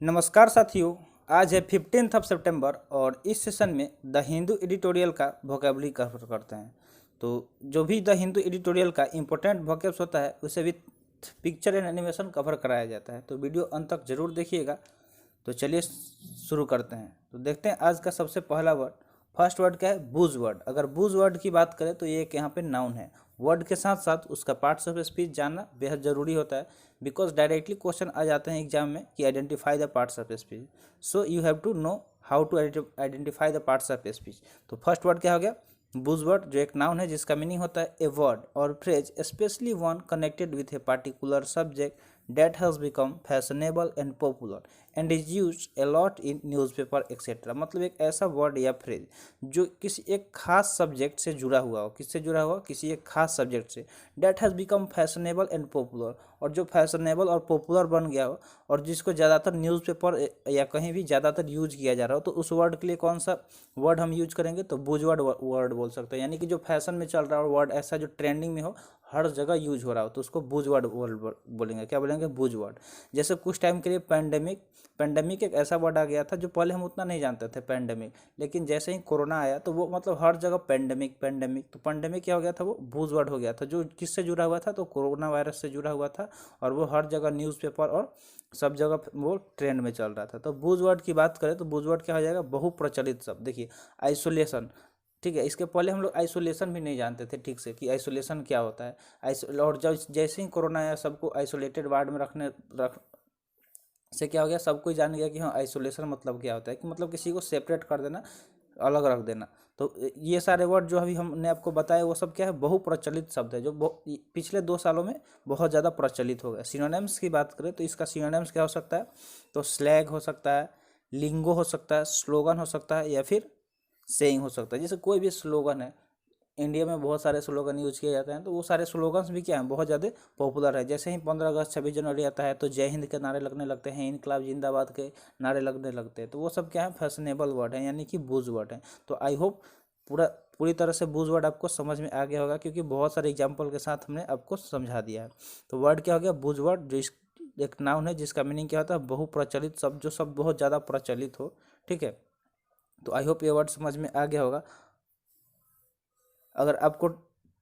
नमस्कार साथियों। आज है 15 सितंबर और इस सेशन में द हिंदू एडिटोरियल का वोकेबलरी कवर करते हैं। तो जो भी द हिंदू एडिटोरियल का इम्पोर्टेंट वोकेब्स होता है उसे with picture and animation cover कराया जाता है, तो वीडियो अंत तक जरूर देखिएगा। तो चलिए शुरू करते हैं। तो देखते हैं आज का सबसे पहला वर्ड। फर्स्ट वर्ड क्या है? बूज वर्ड। अगर बूज वर्ड की बात करें तो ये एक यहाँ पे नाउन है। वर्ड के साथ साथ उसका पार्ट्स ऑफ स्पीच जानना बेहद ज़रूरी होता है, बिकॉज डायरेक्टली क्वेश्चन आ जाते हैं एग्जाम में कि identify the parts of speech. So you have to know how to identify the parts of speech. तो फर्स्ट वर्ड क्या हो गया? बूज वर्ड, जो एक नाउन है जिसका मीनिंग होता है ए वर्ड और phrase specially one connected with a particular subject that has become fashionable and popular and is used a lot in newspaper etc। मतलब एक ऐसा वर्ड या फ्रेज जो किसी एक खास सब्जेक्ट से जुड़ा हुआ हो। किससे जुड़ा हुआ? किसी एक खास सब्जेक्ट से। That has become fashionable and popular, और जो फैशनेबल और पॉपुलर बन गया हो और जिसको ज़्यादातर न्यूज़पेपर या कहीं भी ज़्यादातर यूज किया जा रहा हो, तो उस वर्ड के लिए कौन सा वर्ड हम यूज करेंगे? तो बूजवर्ड वर्ड बोल सकते हैं। यानी कि जो फैशन में चल रहा हो वर्ड, ऐसा जो ट्रेंडिंग में हो, हर जगह यूज हो रहा हो, तो उसको बूजवर्ड बोलेंगे। क्या बोलेंगे? बूजवर्ड। जैसे कुछ टाइम के लिए पैंडेमिक एक ऐसा वर्ड आ गया था जो पहले हम उतना नहीं जानते थे, पैंडेमिक। लेकिन जैसे ही कोरोना आया तो वो मतलब हर जगह पैंडेमिक। तो पैंडेमिक क्या हो गया था? वो बूजवर्ड हो गया था, जो किससे जुड़ा हुआ था? तो कोरोना वायरस से जुड़ा हुआ था, और वो हर जगह न्यूज़पेपर और सब जगह वो ट्रेंड में चल रहा था। तो बूजवर्ड की बात करें तो बूजवर्ड क्या हो जाएगा? बहुप्रचलित शब्द। देखिए, आइसोलेशन, ठीक है, इसके पहले हम लोग आइसोलेशन भी नहीं जानते थे ठीक से कि आइसोलेशन क्या होता है। और जब जैसे ही कोरोना आया सबको आइसोलेटेड वार्ड में रख से क्या हो गया? सब कोई जान गया कि हाँ, आइसोलेशन मतलब क्या होता है, कि मतलब किसी को सेपरेट कर देना, अलग रख देना। तो ये सारे वर्ड जो अभी हमने आपको बताया वो सब क्या है? बहुप्रचलित शब्द है, जो पिछले 2 सालों में बहुत ज़्यादा प्रचलित हो गया। सिनोनिम्स की बात करें तो इसका सिनोनिम्स क्या हो सकता है? तो स्लैग हो सकता है, लिंगो हो सकता है, स्लोगन हो सकता है, या फिर सेइंग हो सकता है। जैसे कोई भी स्लोगन है, इंडिया में बहुत सारे स्लोगन यूज किए जाते हैं, तो वो सारे स्लोगन्स भी क्या हैं? बहुत ज़्यादा पॉपुलर है। जैसे ही 15 अगस्त 26 जनवरी आता है तो जय हिंद के नारे लगने लगते हैं, इनकलाब जिंदाबाद के नारे लगने लगते हैं। तो वो सब क्या है? फैशनेबल वर्ड है, यानी कि बूज वर्ड है। तो आई होप पूरी तरह से बूज वर्ड आपको समझ में आ गया होगा, क्योंकि बहुत सारे एग्जाम्पल के साथ हमने आपको समझा दिया है। तो वर्ड क्या हो गया? बूज वर्ड, जो एक नाउन है जिसका मीनिंग क्या होता है? बहुप्रचलित शब्द, जो सब बहुत ज़्यादा प्रचलित हो। ठीक है, तो आई होप ये वर्ड समझ में आ गया होगा। अगर आपको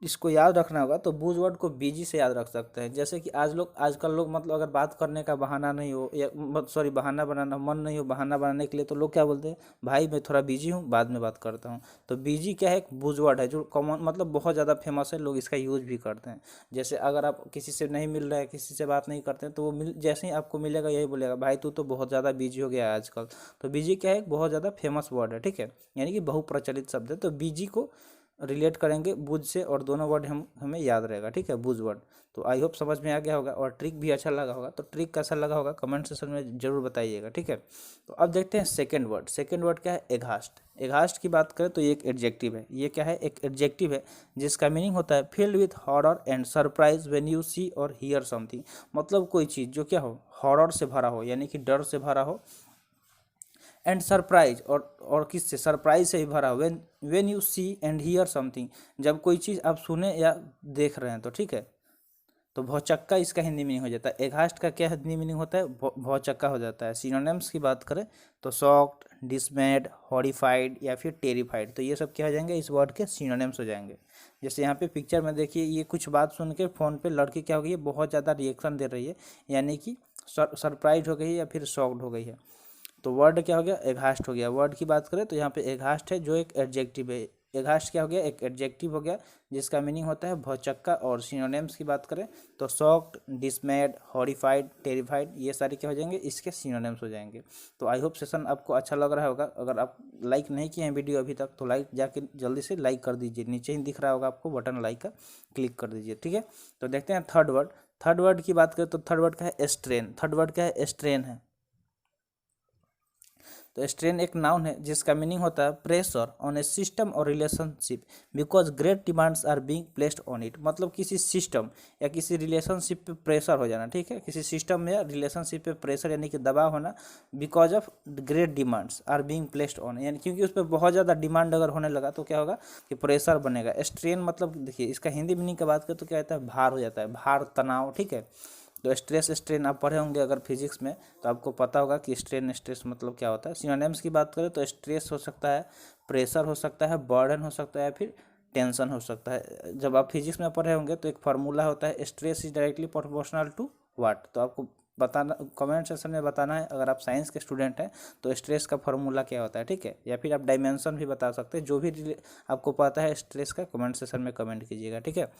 इसको याद रखना होगा तो बूज वर्ड को बीजी से याद रख सकते हैं। जैसे कि आजकल लोग मतलब अगर बात करने का बहाना नहीं हो, या सॉरी, बहाना बनाना मन नहीं हो, बहाना बनाने के लिए, तो लोग क्या बोलते हैं? भाई मैं थोड़ा बिजी हूँ, बाद में बात करता हूँ। तो बीजी क्या है? एक बूज वर्ड है जो कॉमन, मतलब बहुत ज़्यादा फेमस है, लोग इसका यूज भी करते हैं। जैसे अगर आप किसी से नहीं मिल रहे हैं, किसी से बात नहीं करते हैं, तो वो जैसे ही आपको मिलेगा यही बोलेगा, भाई तू तो बहुत ज़्यादा बिजी हो गया है आजकल। तो बीजी क्या है? एक बहुत ज़्यादा फेमस वर्ड है। ठीक है, यानी कि बहुप्रचलित शब्द है। तो बीजी को रिलेट करेंगे बुझ से, और दोनों वर्ड हमें याद रहेगा। ठीक है, बुझ वर्ड। तो आई होप समझ में आ गया होगा, और ट्रिक भी अच्छा लगा होगा। तो ट्रिक कैसा लगा होगा कमेंट सेक्शन में जरूर बताइएगा। ठीक है, तो अब देखते हैं सेकंड वर्ड। सेकंड वर्ड क्या है? एघास्ट। एघास्ट की बात करें तो ये एक एडजेक्टिव है। ये क्या है? एक एडजेक्टिव है जिसका मीनिंग होता है filled with horror and surprise when you see और हियर समथिंग। मतलब कोई चीज़ जो क्या हो? हॉरर से भरा हो, यानी कि डर से भरा हो, एंड सरप्राइज, और किससे? सरप्राइज से ही भरा। When you see and hear something, जब कोई चीज़ आप सुने या देख रहे हैं तो। ठीक है, तो भौचक्का इसका हिंदी मीनिंग हो जाता है। एघास्ट का क्या हिंदी मीनिंग होता है? भौचक्का हो जाता है। सिनोनिम्स की बात करें तो शॉक्ड, डिसमेड, हॉरिफाइड, या फिर टेरिफाइड। तो ये सब क्या हो जाएंगे? इस वर्ड के सिनोनिम्स हो जाएंगे। जैसे यहाँ पे पिक्चर में देखिए, ये कुछ बात सुन के फ़ोन पे लड़की क्या हो गई है? बहुत ज़्यादा रिएक्शन दे रही है, यानी कि सरप्राइज हो गई है या फिर शॉक्ड हो गई है। तो वर्ड क्या हो गया? एघास्ट हो गया। वर्ड की बात करें तो यहाँ पे एघास्ट है जो एक एडजेक्टिव है। एघास्ट क्या हो गया? एक एडजेक्टिव हो गया जिसका मीनिंग होता है भौचक्का। और सिनोनिम्स की बात करें तो शॉक्ड, डिसमेड, हॉरिफाइड, टेरिफाइड, ये सारे क्या हो जाएंगे? इसके सिनोनिम्स हो जाएंगे। तो आई होप सेशन आपको अच्छा लग रहा होगा। अगर आप लाइक नहीं किए हैं वीडियो अभी तक तो लाइक जाके जल्दी से लाइक कर दीजिए। नीचे ही दिख रहा होगा आपको बटन लाइक का, क्लिक कर दीजिए। ठीक है, तो देखते हैं थर्ड वर्ड। थर्ड वर्ड की बात करें तो थर्ड वर्ड क्या है? स्ट्रेन। थर्ड वर्ड क्या है? स्ट्रेन है। तो स्ट्रेन एक नाउन है जिसका मीनिंग होता है प्रेशर ऑन ए सिस्टम और relationship because great demands are being placed on it. मतलब किसी सिस्टम या किसी रिलेशनशिप पे प्रेशर हो जाना। ठीक है, किसी सिस्टम या रिलेशनशिप पे प्रेशर यानी कि दबाव होना, because of great demands are being placed on, यानी क्योंकि उस पर बहुत ज़्यादा डिमांड अगर होने लगा तो क्या होगा? कि प्रेशर बनेगा। स्ट्रेन मतलब देखिए इसका हिंदी मीनिंग की बात करें तो क्या होता है? भार हो जाता है, भार, तनाव। ठीक है, तो स्ट्रेस स्ट्रेन आप पढ़े होंगे अगर फिजिक्स में, तो आपको पता होगा कि स्ट्रेन स्ट्रेस मतलब क्या होता है। सिनोनिम्स की बात करें तो स्ट्रेस हो सकता है, प्रेशर हो सकता है, बर्डन हो सकता है, फिर टेंशन हो सकता है। जब आप फिजिक्स में पढ़े होंगे तो एक फार्मूला होता है, stress is directly proportional to what. तो आपको बताना, कमेंट सेक्शन में बताना है अगर आप साइंस के स्टूडेंट हैं तो स्ट्रेस का फार्मूला क्या होता है, ठीक है। या फिर आप डायमेंशन भी बता सकते हैं, जो भी आपको पता है स्ट्रेस का कमेंट सेक्शन में कमेंट कीजिएगा, ठीक है।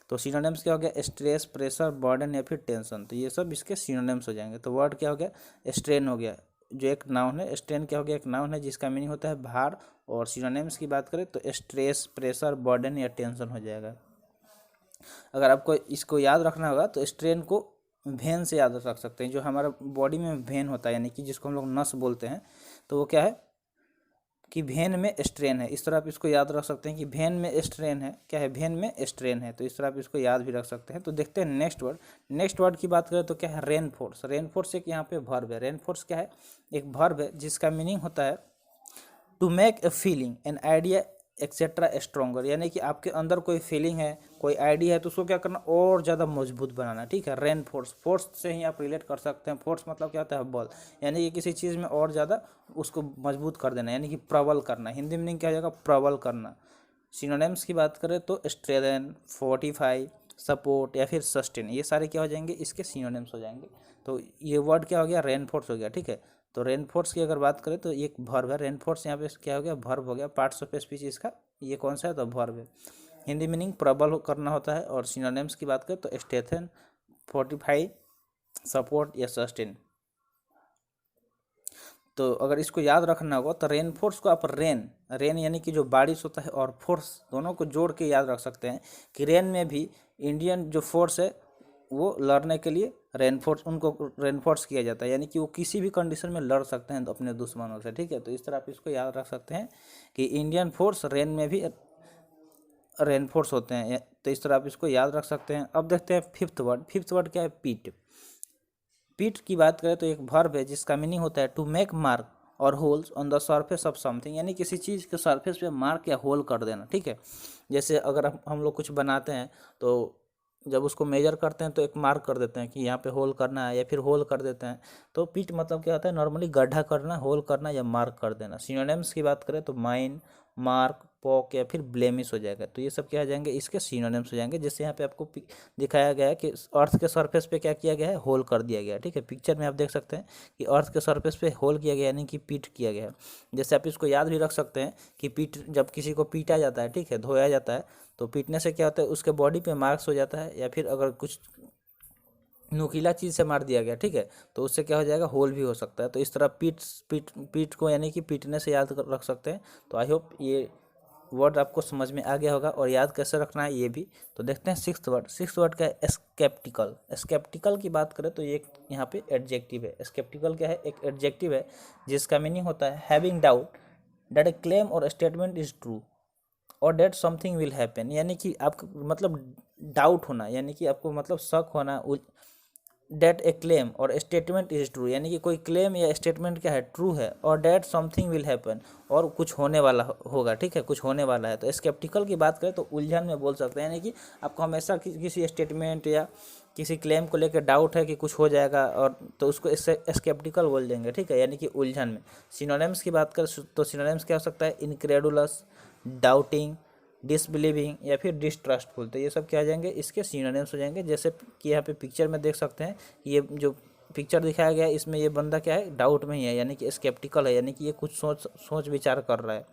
तो सिनोनिम्स क्या हो गया, स्ट्रेस, प्रेशर, बर्डन या फिर टेंशन, तो ये सब इसके सिनोनिम्स हो जाएंगे। तो वर्ड क्या हो गया, स्ट्रेन हो गया, जो एक नाउन है। स्ट्रेन क्या हो गया, एक नाउन है जिसका मीनिंग होता है भार। और सिनोनिम्स की बात करें तो स्ट्रेस, प्रेशर, बर्डन या टेंशन हो जाएगा। अगर आपको इसको याद रखना होगा तो स्ट्रेन को वेन से याद रख सकते हैं, जो हमारा बॉडी में वेन होता है, यानी कि जिसको हम लोग नस बोलते हैं, तो वो क्या है कि वेन में स्ट्रेन है। इस तरह आप इसको याद रख सकते हैं कि वेन में स्ट्रेन है, क्या है, वेन में स्ट्रेन है। तो इस तरह आप इसको याद भी रख सकते हैं। तो देखते हैं नेक्स्ट वर्ड। नेक्स्ट वर्ड की बात करें तो क्या है, रेन फोर्स। रेन फोर्स एक यहाँ पे वर्ब है। रेन फोर्स क्या है, एक वर्ब है जिसका मीनिंग होता है to make a feeling, an idea etcetera stronger, यानी कि आपके अंदर कोई फीलिंग है, कोई आइडिया है, तो उसको क्या करना, और ज़्यादा मजबूत बनाना, ठीक है। रेन फोर्स, फोर्स से ही आप रिलेट कर सकते हैं। फोर्स मतलब क्या होता है, बल, यानी कि किसी चीज़ में और ज़्यादा उसको मजबूत कर देना, यानी कि प्रबल करना। हिंदी मीनिंग क्या हो जाएगा, प्रबल करना। सिनोनिम्स की बात करें तो स्ट्रेंथन, फोर्टिफाई, सपोर्ट या फिर सस्टेन, ये सारे क्या हो जाएंगे, इसके सिनोनिम्स हो जाएंगे। तो ये वर्ड क्या हो गया, रेनफोर्स हो गया, ठीक है। तो रेनफोर्स की अगर बात करें तो एक वर्ब है। रेनफोर्स यहाँ पे क्या हो गया, वर्ब हो गया। पार्ट्स ऑफ स्पीच इसका ये कौन सा है, तो वर्ब है। हिंदी मीनिंग प्रबल करना होता है। और सिनोनिम्स की बात करें तो स्ट्रेंथन, फोर्टिफाई, सपोर्ट या सस्टेन। तो अगर इसको याद रखना होगा तो रेन फोर्स को आप रेन, रेन यानी कि जो बारिश होता है, और फोर्स, दोनों को जोड़ के याद रख सकते हैं कि रेन में भी इंडियन जो फोर्स है वो लड़ने के लिए रेनफोर्स, उनको रेनफोर्स किया जाता है, यानी कि वो किसी भी कंडीशन में लड़ सकते हैं अपने दुश्मनों से, ठीक है। तो इस तरह आप इसको याद रख सकते हैं कि इंडियन फोर्स रेन में भी रेनफोर्स होते हैं। तो इस तरह आप इसको याद रख सकते हैं। अब देखते हैं फिफ्थ वर्ड। फिफ्थ वर्ड क्या है, पीट। पीट की बात करें तो एक वर्ब है जिसका मीनिंग होता है टू मेक मार्क और holes on the surface of something, यानी किसी चीज़ के सरफेस पे मार्क या होल कर देना, ठीक है। जैसे अगर हम लोग कुछ बनाते हैं तो जब उसको मेजर करते हैं तो एक मार्क कर देते हैं कि यहाँ पे होल करना है, या फिर होल कर देते हैं। तो पीट मतलब क्या होता है, नॉर्मली गड्ढा करना, होल करना या मार्क कर देना। सिनोनिम्स की बात करें तो माइन, मार्क, पॉक या फिर ब्लेमिश हो जाएगा। तो ये सब क्या हो जाएंगे, इसके सिनोनिम्स हो जाएंगे। जैसे यहाँ पे आपको दिखाया गया है कि अर्थ के सरफेस पे क्या किया गया है, होल कर दिया गया है, ठीक है। पिक्चर में आप देख सकते हैं कि अर्थ के सरफेस पे होल किया गया, यानी कि पीट किया गया है। जैसे आप इसको याद भी रख सकते हैं कि पीट, जब किसी को पीटा जाता है, ठीक है, धोया जाता है, तो पीटने से क्या होता है, उसके बॉडी पे मार्क्स हो जाता है। या फिर अगर कुछ नुकीला चीज़ से मार दिया गया, ठीक है, तो उससे क्या हो जाएगा, होल भी हो सकता है। तो इस तरह पीट पीट पीट को यानी कि पीटने से याद रख सकते हैं। तो आई होप ये वर्ड आपको समझ में आ गया होगा, और याद कैसे रखना है ये भी। तो देखते हैं सिक्स्थ वर्ड। सिक्स्थ वर्ड क्या है, स्केप्टिकल। स्केप्टिकल की बात करें तो ये यहाँ पे एडजेक्टिव है। स्केप्टिकल क्या है, एक एडजेक्टिव है जिसका मीनिंग होता है having doubt that A claim और स्टेटमेंट इज ट्रू और डेट समथिंग विल हैपन, यानी कि आपको मतलब डाउट होना, यानी कि आपको मतलब शक होना। डेट ए क्लेम और स्टेटमेंट इज ट्रू, यानी कि कोई क्लेम या स्टेटमेंट क्या है, ट्रू है। और डेट समथिंग विल हैपन, और कुछ होने वाला होगा, ठीक है, कुछ होने वाला है। तो स्केप्टिकल की बात करें तो उलझन में बोल सकते हैं, यानी कि आपको हमेशा किसी स्टेटमेंट या किसी क्लेम को लेकर डाउट है कि कुछ हो जाएगा, और तो उसको इससे स्केप्टिकल बोल देंगे, ठीक है, यानी कि उलझन में। सिनोनिम्स की बात करें तो सिनोनिम्स क्या हो सकता है, इनक्रेडुलस, डाउटिंग, डिसबिलीविंग या फिर डिसट्रस्टफुल। तो ये सब क्या आ जाएंगे, इसके सिनोनिम्स हो जाएंगे। जैसे कि यहाँ पे पिक्चर में देख सकते हैं, ये जो पिक्चर दिखाया गया है इसमें ये बंदा क्या है, डाउट में ही है, यानी कि स्केप्टिकल है, यानी कि ये कुछ सोच विचार कर रहा है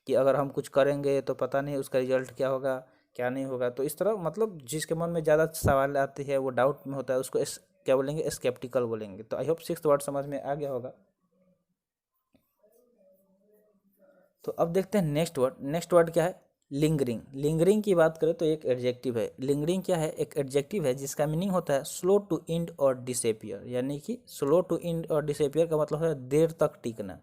कि अगर हम कुछ करेंगे तो पता नहीं उसका रिजल्ट क्या होगा, क्या नहीं होगा। तो इस तरह मतलब जिसके मन में ज़्यादा सवाल आती है, वो डाउट में होता है, उसको क्या बोलेंगे, स्केप्टिकल बोलेंगे। तो आई होप सिक्स्थ वर्ड समझ में आ गया होगा। तो अब देखते हैं नेक्स्ट वर्ड। नेक्स्ट वर्ड क्या है, लिंगरिंग। लिंगरिंग की बात करें तो एक एडजेक्टिव है। लिंगरिंग क्या है, एक एडजेक्टिव है जिसका मीनिंग होता है स्लो टू इंड और डिसअपियर, यानी कि स्लो टू इंड और डिसअपियर का मतलब है देर तक टिकना,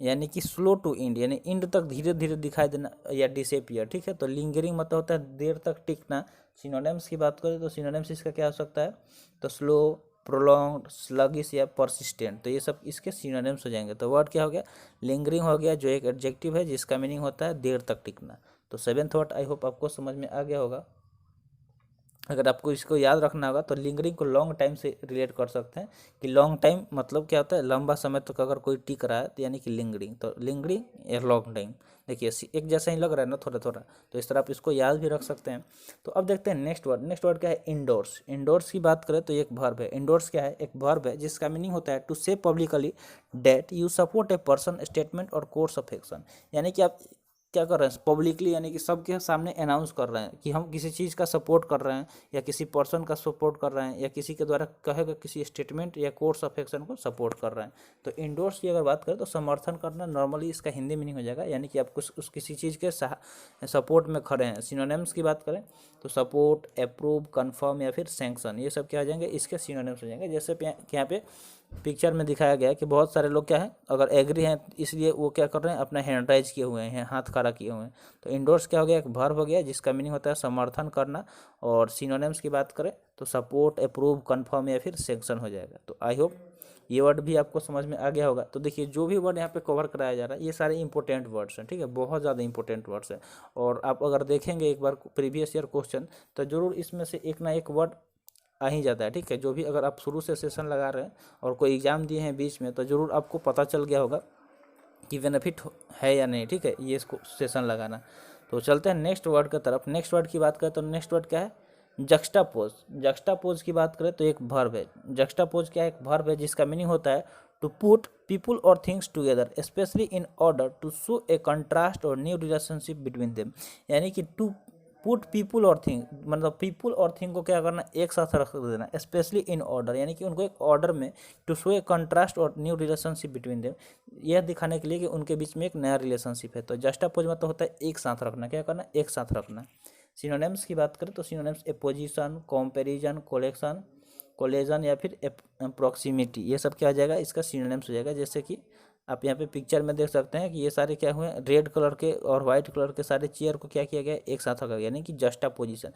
यानी कि स्लो टू इंड यानी इंड तक धीरे धीरे दिखाई देना, या डिसअपियर, ठीक है। तो लिंगरिंग मतलब होता है देर तक टिकना। सिनोनिम्स की बात करें तो सिनोनिम्स इसका क्या हो सकता है, तो स्लो, प्रोलॉन्ग्ड, स्लगिश या परसिस्टेंट। तो ये सब इसके सिनोनिम्स हो जाएंगे। तो वर्ड क्या हो गया, लिंगरिंग हो गया, जो एक एडजेक्टिव है जिसका मीनिंग होता है देर तक टिकना। तो सेवेंथ वर्ड आई होप आपको समझ में आ गया होगा। अगर आपको इसको याद रखना होगा तो लिंगरिंग को लॉन्ग टाइम से रिलेट कर सकते हैं कि लॉन्ग टाइम मतलब क्या होता है, लंबा समय तक अगर कोई टिक रहा है तो यानी कि लिंगरिंग, तो लिंगरिंग या लॉन्ग टाइम। देखिए एक जैसा ही लग रहा है ना थोड़ा थोड़ा, तो इस तरह आप इसको याद भी रख सकते हैं। तो अब देखते हैं नेक्स्ट वर्ड। नेक्स्ट वर्ड क्या है, इंडोर्स। इंडोर्स की बात करें तो एक वर्ब है। इंडोर्स क्या है, एक वर्ब है जिसका मीनिंग होता है to say publicly that you support a person, statement और कोर्स ऑफ एक्शन। यानी कि आप क्या कर रहे हैं, पब्लिकली यानी कि सबके सामने अनाउंस कर रहे हैं कि हम किसी चीज़ का सपोर्ट कर रहे हैं, या किसी पर्सन का सपोर्ट कर रहे हैं, या किसी के द्वारा कहे गए किसी स्टेटमेंट या कोर्स ऑफ एक्शन को सपोर्ट कर रहे हैं। तो इंडोर्स की अगर बात करें तो समर्थन करना नॉर्मली इसका हिंदी मीनिंग हो जाएगा, यानी कि आप कुछ उस किसी चीज़ के सपोर्ट में खड़े हैं। सिनोनिम्स की बात करें तो सपोर्ट, अप्रूव, कन्फर्म या फिर सैंक्शन, ये सब क्या हो जाएंगे, इसके सिनोनिम्स हो जाएंगे। जैसे यहाँ पे पिक्चर में दिखाया गया है कि बहुत सारे लोग क्या है, अगर एग्री हैं इसलिए वो क्या कर रहे हैं, अपना हैंड राइज किए हुए हैं, हाथ खड़ा किए हुए हैं। तो इंडोर्स क्या हो गया, एक वर्ब हो गया जिसका मीनिंग होता है समर्थन करना। और सिनोनिम्स की बात करें तो सपोर्ट, अप्रूव, कन्फर्म या फिर सैंक्शन हो जाएगा। तो आई होप ये वर्ड भी आपको समझ में आ गया होगा। तो देखिए जो भी वर्ड यहाँ पे कवर कराया जा रहा है ये सारे इंपॉर्टेंट वर्ड्स हैं, ठीक है, बहुत ज़्यादा इंपॉर्टेंट वर्ड्स हैं। और आप अगर देखेंगे एक बार प्रीवियस ईयर क्वेश्चन तो जरूर इसमें से एक ना एक वर्ड आ ही जाता है, ठीक है। जो भी अगर आप शुरू से सेशन लगा रहे हैं और कोई एग्ज़ाम दिए हैं बीच में तो ज़रूर आपको पता चल गया होगा कि बेनिफिट है या नहीं, ठीक है, ये इसको सेशन लगाना। तो चलते हैं नेक्स्ट वर्ड की तरफ। नेक्स्ट वर्ड की बात करें तो नेक्स्ट वर्ड क्या है, जक्स्टापोज। जक्स्टापोज की बात करें तो एक वर्ब है। जक्स्टापोज क्या है, एक वर्ब है जिसका मीनिंग होता है टू पुट पीपुल और things together specially in order to show a contrast और न्यू रिलेशनशिप बिटवीन देम। यानी कि टू पुट पीपुल और थिंग, मतलब पीपुल और थिंग को क्या करना, एक साथ रख देना, स्पेशली इन ऑर्डर, यानी कि उनको एक ऑर्डर में, टू शो ए कंट्रास्ट और न्यू रिलेशनशिप बिटवीन देम, यह दिखाने के लिए कि उनके बीच में एक नया रिलेशनशिप है। तो जस्टापोज मतलब होता है एक साथ रखना, क्या करना, एक साथ रखना। सिनोनिम्स की बात करें तो synonyms apposition, comparison, collection, collagen या फिर प्रॉक्सिमिटी, ये सब क्या आ जाएगा, इसका सिनोनिम्स हो जाएगा। जैसे कि आप यहाँ पे पिक्चर में देख सकते हैं कि ये सारे क्या हुए, रेड कलर के और वाइट कलर के सारे चेयर को क्या किया गया, एक साथ रखा गया, यानी कि जस्टा पोजीशन।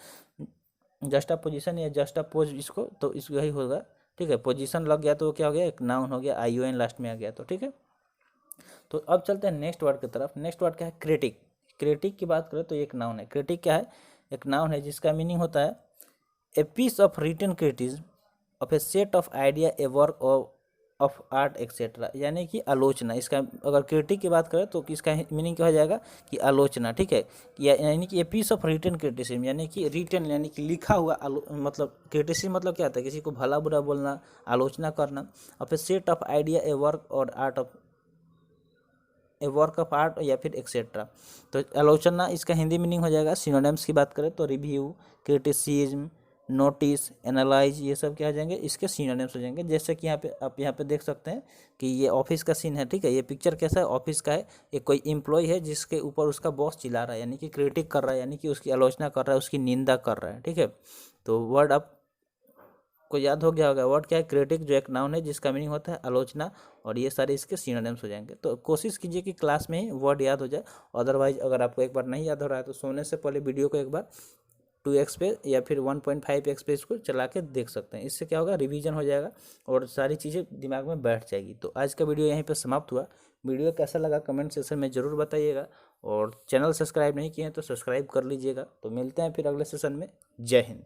जस्टा पोजीशन या जस्टा पोज इसको, तो इसको यही होगा, ठीक है। पोजीशन लग गया तो वो क्या हो गया, एक नाउन हो गया, ION लास्ट में आ गया, तो ठीक है। तो अब चलते हैं नेक्स्ट वर्ड की तरफ। नेक्स्ट वर्ड क्या है, क्रिटिक। क्रिटिक की बात करें तो एक नाउन है। क्रिटिक क्या है, एक नाउन है जिसका मीनिंग होता है a piece of written criticism of a set of idea, a work of art etcetera, यानी कि आलोचना। इसका अगर क्रिटिक की बात करें तो इसका मीनिंग क्या हो जाएगा कि आलोचना, ठीक है। यानी कि a piece of written criticism, यानी कि रिटन यानी कि लिखा हुआ मतलब क्रिटिसिज्म मतलब क्या होता है, किसी को भला बुरा बोलना, आलोचना करना। Of a set of idea, a work और वर्क ऑफ आर्ट या फिर एक्सेट्रा। तो आलोचना इसका हिंदी मीनिंग हो जाएगा। सिनोनिम्स की बात करें तो रिव्यू, क्रिटिसिज्म, नोटिस, एनालाइज, ये सब क्या हो जाएंगे, इसके सिनोनिम्स हो जाएंगे। जैसे कि यहाँ पे आप यहाँ पे देख सकते हैं कि ये ऑफिस का सीन है, ठीक है। ये पिक्चर कैसा है, ऑफिस का है। एक कोई एम्प्लॉय है जिसके ऊपर उसका बॉस चिल्ला रहा है, यानी कि क्रिटिक कर रहा है, यानी कि उसकी आलोचना कर रहा है, उसकी निंदा कर रहा है, ठीक है। तो वर्ड आप को याद हो गया होगा। वर्ड क्या है, क्रिटिक, जो एक नाउन है जिसका मीनिंग होता है आलोचना, और ये सारे इसके सिनोनिम्स हो जाएंगे। तो कोशिश कीजिए कि क्लास में ही वर्ड याद हो जाए। अदरवाइज अगर आपको एक बार नहीं याद हो रहा है तो सोने से पहले वीडियो को एक बार 2x पे या फिर 1.5x पे इसको चला के देख सकते हैं। इससे क्या होगा, रिवीजन हो जाएगा और सारी चीज़ें दिमाग में बैठ जाएगी। तो आज का वीडियो यहीं पर समाप्त हुआ। वीडियो कैसा लगा कमेंट सेक्शन में ज़रूर बताइएगा, और चैनल सब्सक्राइब नहीं किए हैं तो सब्सक्राइब कर लीजिएगा। तो मिलते हैं फिर अगले सेशन में। जय हिंद।